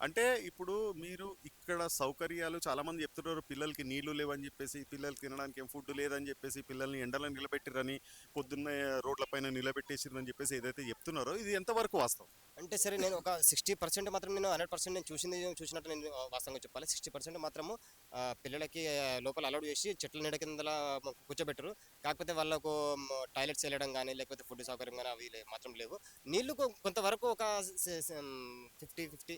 అంటే ఇప్పుడు మీరు ఇక్కడ సౌకర్యాలు చాలా మంది చెప్తున్నారు, పిల్లలకి నీళ్లు లేవని చెప్పేసి, పిల్లలకి తినడానికి ఏం ఫుడ్ లేదని చెప్పేసి, పిల్లల్ని ఎండలో నిలబెట్టిరని, పొద్దున్నే రోడ్ల పైన నిలబెట్టేసిరని చెప్పేసి ఏదైతే చెప్తున్నారో ఇది ఎంతవరకు వాస్తవం? అంటే సరే నేను ఒక 60% మాత్రం నేను 100% నేను చూసినట్టు నేను వాస్తవంగా చెప్పాలి. 60% మాత్రము పిల్లలకి లోపల అలౌడ్ చేసి చెట్ల నీడ కిందల కూర్చోబెట్టరు. కాకపోతే వాళ్ళకు టాయిలెట్స్ ఎళ్ళడం గానీ, లేకపోతే ఫుడ్ సౌకర్యం గానీ అవి మాత్రం లేవు. నీళ్లు కొంతవరకు ఒక 50, 50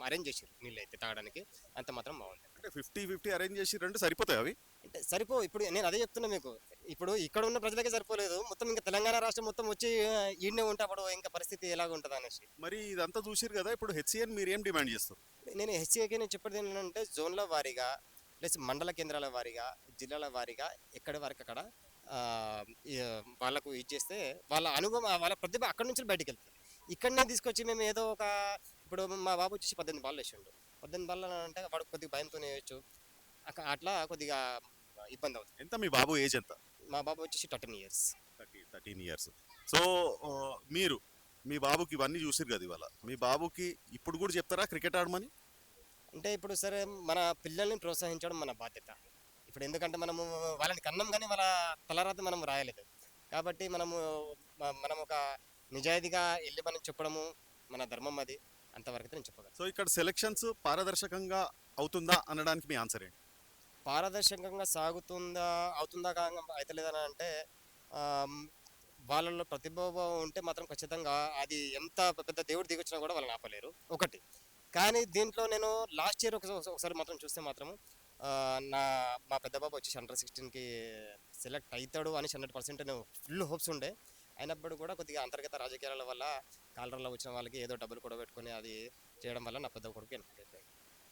అరేంజ్ చేసిర్రు నీళ్ళైతే తాగడానికి. అంత మాత్రం బాగుంది. అంటే 50-50 అరేంజ్ చేసిరంటే సరిపోతాయి అవి? అంటే ఇప్పుడు నేను అదే చెప్తున్నా మీకు. ఇప్పుడు ఇక్కడ ఉన్న ప్రజలకే సరిపోలేదు. మొత్తం ఇంకా తెలంగాణ రాష్ట్రం మొత్తం వచ్చి ఈడనే ఉంటే అప్పుడు ఇంకా పరిస్థితి ఎలాగుంటదనేసి. మరి ఇదంతా చూసిరు కదా, ఇప్పుడు హెచ్సిఎన్ మీరు ఏం డిమాండ్ చేస్తారు? నేను హెచ్‌సిఐకి నేను చెప్పేది ఏంటంటే జోన్‌ల వారీగా ప్లస్ మండల కేంద్రాల వారీగా, జిల్లాల వారీగా ఎక్కడి వరకు అక్కడ ఆహ్, ఈ వాళ్ళకు ఇచ్చేస్తే వాళ్ళ అనుభవం వాళ్ళ ప్రతిభ అక్కడి నుంచి బయటికెళ్తది. ఇక్కడనే తీసుకొచ్చి మేము ఏదో ఒక ఇప్పుడు మా బాబు వచ్చేసి 18 బాల్లు ఏసిండు. 18 బాల్లు అంటే వాడు కొద్దిగా భయంతోనే ఏయొచ్చు. అట్లా కొద్దిగా ఇబ్బందవుతుంది. ఎంత మీ బాబు ఏజ్ ఎంత? మా బాబు వచ్చేసి 13 ఇయర్స్. 13 ఇయర్స్. సో మీరు మీ బాబుకి ఇవన్నీ చూసిరు కదా ఇవాళ, మీ బాబుకి ఇప్పుడు కూడా చెప్తారా క్రికెట్ ఆడమని? అంటే ఇప్పుడు సరే మన పిల్లల్ని ప్రోత్సహించడం మన బాధ్యత. ఇప్పుడు ఎందుకంటే మనము వాళ్ళని కన్నాం గానీ వాళ్ళ తలరాత మనం రాయలేదు. కాబట్టి మనం ఒక నిజాయితీగా ఎళ్లి మనం చెప్పడము మన ధర్మం అది. అంతవరకైతే నేను చెప్పగలను. సో ఇక్కడ సెలక్షన్స్ పారదర్శకంగా అవుతుందా అనడానికి మీ ఆన్సర్ ఏంటి? పారదర్శకంగా సాగుతుందా, అవుతుందా అయితలేదని అంటే ఆహ్, వాళ్ళలో ప్రతిభ ఉంటే మాత్రం ఖచ్చితంగా అది ఎంత పెద్ద దేవుడు దిగొచ్చినా కూడా వాళ్ళని ఆపలేరు. ఒకటి. కానీ దీంట్లో నేను లాస్ట్ ఇయర్ ఒకసారి మాత్రం చూస్తే మాత్రం మా పెద్ద బాబు వచ్చేసి అండర్ 16కి సెలెక్ట్ అయితాడు అనేసి 100% ఫుల్ హోప్స్ ఉండే. అయినప్పుడు కూడా కొద్దిగా అంతర్గత రాజకీయాల వల్ల కాలర్‌లో వచ్చిన వాళ్ళకి ఏదో డబ్బులు కూడబెట్టుకొని అది చేయడం వల్ల నా పెద్ద కొడుకు వెనక్కి అయిపోయాడు.